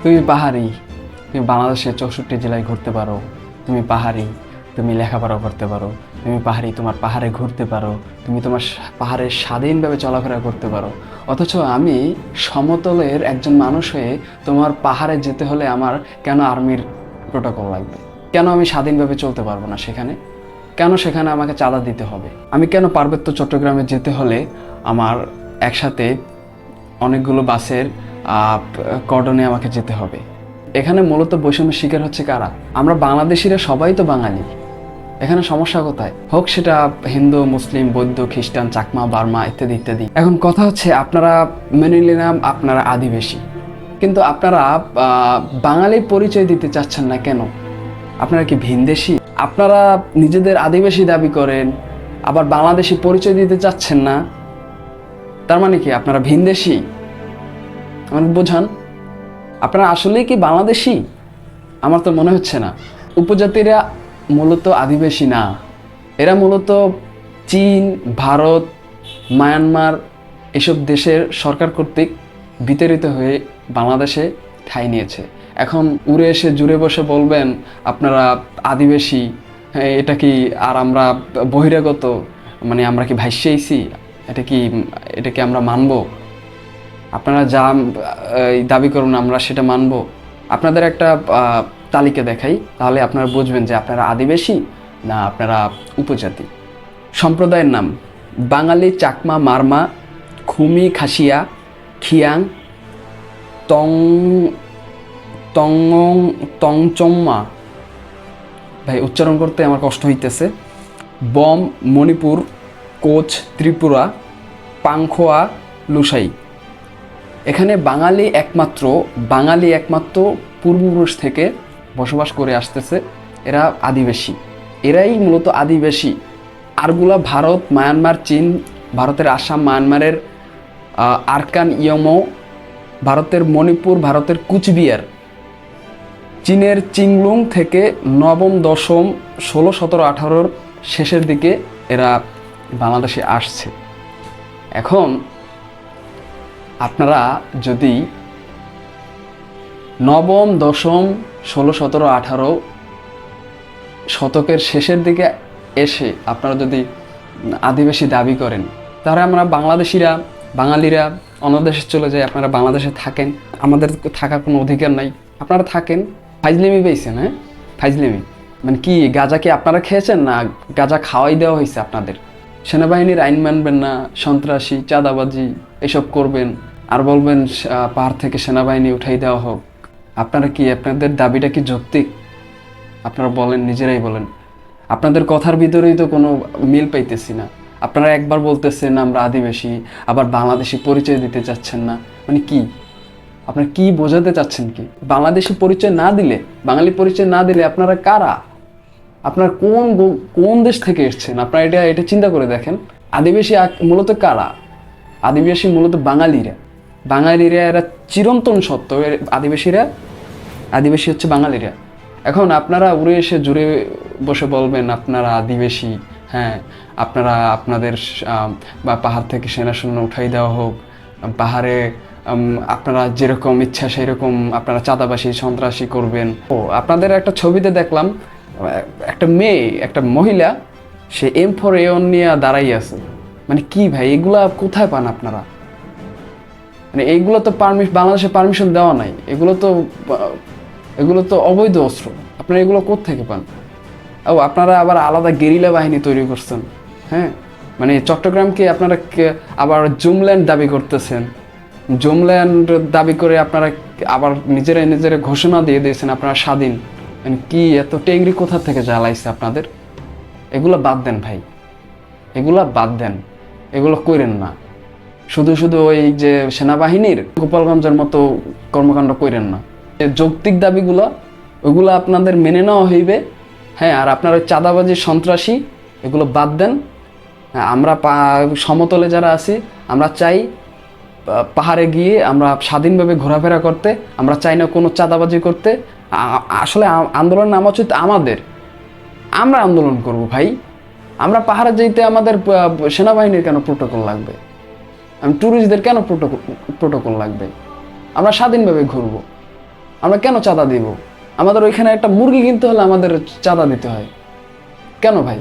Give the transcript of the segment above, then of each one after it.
তুমি পাহাড়ি, তুমি বাংলাদেশের 64 জেলায় ঘুরতে পারো। তুমি পাহাড়ি, তুমি লেখাপড়াও করতে পারো। তুমি পাহাড়ি, তোমার পাহাড়ে ঘুরতে পারো। তুমি তোমার পাহাড়ে স্বাধীনভাবে চলাফেরা করতে পারো। অথচ আমি সমতলের একজন মানুষ হয়ে তোমার পাহাড়ে যেতে হলে আমার কেন আর্মির প্রোটোকল লাগবে? কেন আমি স্বাধীনভাবে চলতে পারবো না সেখানে? কেন সেখানে আমাকে চাঁদা দিতে হবে? আমি কেন পার্বত্য চট্টগ্রামে যেতে হলে আমার একসাথে অনেকগুলো বাসের কর্ডনে আমাকে যেতে হবে? এখানে মূলত বৈষম্যের শিকার হচ্ছে কারা? আমরা বাংলাদেশিরা সবাই তো বাঙালি। এখানে সমস্যা কোথায়? হোক সেটা হিন্দু, মুসলিম, বৌদ্ধ, খ্রিস্টান, চাকমা, বার্মা ইত্যাদি ইত্যাদি। এখন কথা হচ্ছে, আপনারা মেনে নিলাম আপনারা আদিবাসী, কিন্তু আপনারা বাঙালি পরিচয় দিতে চাচ্ছেন না কেন? আপনারা কি ভিনদেশী? আপনারা নিজেদের আদিবাসী দাবি করেন, আবার বাংলাদেশি পরিচয় দিতে চাচ্ছেন না। তার মানে কি আপনারা ভিনদেশী? আমাকে বোঝান, আপনারা আসলেই কি বাংলাদেশী? আমার তো মনে হচ্ছে না। উপজাতিরা মূলত আদিবাসী না, এরা মূলত চীন, ভারত, মায়ানমার এসব দেশের সরকার কর্তৃক বিতাড়িত হয়ে বাংলাদেশে ঠাঁই নিয়েছে। এখন উড়ে এসে জুড়ে বসে বলবেন আপনারা আদিবাসী, হ্যাঁ এটা কি? আর আমরা বহিরাগত, মানে আমরা কি ভাইসেইছি? এটা কি আমরা মানব? আপনারা যা দাবি করুন আমরা সেটা মানব? আপনাদের একটা তালিকা দেখাই, তাহলে আপনারা বুঝবেন যে আপনারা আদিবাসী না আপনারা উপজাতি। সম্প্রদায়ের নাম: বাঙালি, চাকমা, মারমা, খুমি, খাসিয়া, খিয়াং, তং তং তংচম্মা, ভাই উচ্চারণ করতে আমার কষ্ট হইতেছে, বম, মণিপুর, কোচ, ত্রিপুরা, পাংখোয়া, লুসাই। এখানে বাঙালি একমাত্র পূর্বপুরুষ থেকে বসবাস করে আসতেছে। এরা আদিবাসী, এরাই মূলত আদিবাসী। আরগুলা ভারত, মায়ানমার, চীন, ভারতের আসাম, মায়ানমারের আরকান ইয়মো, ভারতের মণিপুর, ভারতের কুচবিহার, চীনের চিংলুং থেকে নবম, দশম, 16, 17, 18 শেষের দিকে এরা বাংলাদেশে আসছে। এখন আপনারা যদি নবম, দশম, 16, 17, 18 শতকের শেষের দিকে এসে আপনারা যদি আদিবাসী দাবি করেন, তাহলে আমরা বাঙালিরা অন্য দেশে চলে যায়, আপনারা বাংলাদেশে থাকেন, আমাদের থাকার কোনো অধিকার নাই। আপনারা থাকেন। ফাইজলিমি পেয়েছেন, হ্যাঁ ফাইজলিমি। মানে কি, গাঁজা কি আপনারা খেয়েছেন না গাঁজা খাওয়াই দেওয়া হয়েছে আপনাদের? সেনাবাহিনীর আইন মানবেন না, সন্ত্রাসী, চাঁদাবাজি এসব করবেন, আর বলবেন পাহাড় থেকে সেনাবাহিনী উঠাই দেওয়া হোক। আপনারা কি, আপনাদের দাবিটা কি যৌক্তিক? আপনারা বলেন, নিজেরাই বলেন। আপনাদের কথার ভিতরেই তো কোনো মিল পাইতেছি না। আপনারা একবার বলতেছেন আমরা আদিবাসী, আবার বাংলাদেশি পরিচয় দিতে চাচ্ছেন না। মানে কি, আপনারা কি বোঝাতে চাচ্ছেন? কি বাংলাদেশি পরিচয় না দিলে, বাঙালি পরিচয় না দিলে আপনারা কারা? আপনারা কোন দেশ থেকে এসেছেন? আপনারা এটা চিন্তা করে দেখেন। আদিবাসী মূলত কারা? আদিবাসী মূলত বাঙালিরা এরা চিরন্তন সত্য। আদিবাসী হচ্ছে বাঙালিরা। এখন আপনারা উড়ে এসে জুড়ে বসে বলবেন আপনারা আদিবাসী, হ্যাঁ আপনারা আপনাদের বা পাহাড় থেকে সেনাসৈন্য উঠাই দেওয়া হোক, পাহাড়ে আপনারা যেরকম ইচ্ছা সেরকম আপনারা চাঁদাবাসী, সন্ত্রাসী করবেন। আপনাদের একটা ছবিতে দেখলাম একটা মহিলা, সে M4 A1 নিয়ে দাঁড়াই আছে। মানে কি ভাই, এগুলা কোথায় পান আপনারা? মানে এইগুলো তো বাংলাদেশে পারমিশন দেওয়া নাই। এগুলো তো অবৈধ অস্ত্র। আপনারা এগুলো কোত্থেকে পান? আপনারা আবার আলাদা গেরিলা বাহিনী তৈরি করছেন। হ্যাঁ, মানে চট্টগ্রামকে আপনারা আবার জুমল্যান্ড দাবি করতেছেন। জুমল্যান্ড দাবি করে আপনারা আবার নিজেরা ঘোষণা দিয়ে দিয়েছেন আপনারা স্বাধীন। মানে কি, এত টেংরি কোথা থেকে জ্বালাইছে আপনাদের? এগুলো বাদ দেন ভাই, এগুলো বাদ দেন, এগুলো কইরেন না। শুধু ওই যে সেনাবাহিনীর গোপালগঞ্জের মতো কর্মকাণ্ড কইরেন না। যৌক্তিক দাবিগুলো ওইগুলো আপনাদের মেনে নেওয়া হইবে। হ্যাঁ, আর আপনার ওই চাঁদাবাজি, সন্ত্রাসী এগুলো বাদ দেন। আমরা সমতলে যারা আছি, আমরা চাই পাহাড়ে গিয়ে আমরা স্বাধীনভাবে ঘোরাফেরা করতে। আমরা চাই না কোনো চাঁদাবাজি করতে। আসলে আন্দোলনের নাম উচিত আমরা আন্দোলন করব ভাই। আমরা পাহাড়ে যেতে আমাদের সেনাবাহিনীর কেন প্রোটোকল লাগবে? ট্যুরিস্টদের কেন প্রোটোকল লাগবে? আমরা স্বাধীনভাবে ঘুরবো। আমরা কেন চাঁদা দিব? আমাদের ওইখানে একটা মুরগি কিনতে হলে আমাদের চাঁদা দিতে হয় কেন ভাই?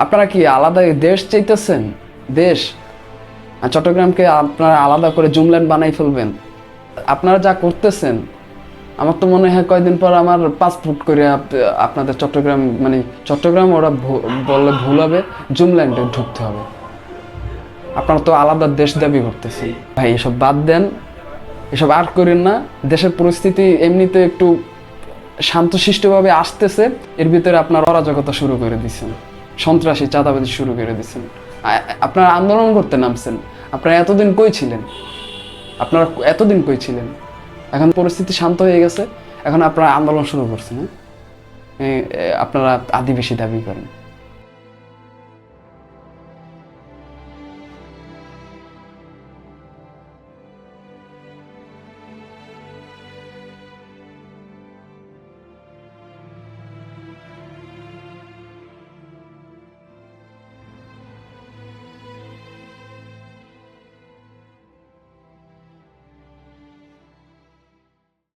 আপনারা কি আলাদা দেশ চাইতেছেন? দেশ আর চট্টগ্রামকে আপনারা আলাদা করে জুমল্যান্ড বানাই ফেলবেন? আপনারা যা করতেছেন, আমার তো মনে হয় কয়দিন পর আমার পাসপোর্ট করে আপনাদের চট্টগ্রাম, মানে চট্টগ্রাম ওরা বললে ভুল হবে, জুমল্যান্ডে ঢুকতে হবে। আপনারা তো আলাদা দেশ দাবি করতেছেন। ভাই এসব বাদ দেন, এসব আর করেন না। দেশের পরিস্থিতি এমনিতে একটু শান্তশিষ্টভাবে আসতেছে, এর ভিতরে আপনার অরাজকতা শুরু করে দিচ্ছেন, সন্ত্রাসী চাঁদাবাজি শুরু করে দিচ্ছেন। আপনারা আন্দোলন করতে নামছেন। আপনারা এতদিন কই ছিলেন? আপনারা এতদিন কই ছিলেন? এখন পরিস্থিতি শান্ত হয়ে গেছে, এখন আপনারা আন্দোলন শুরু করছেন। হ্যাঁ, আপনারা আদিবাসী দাবি করেন।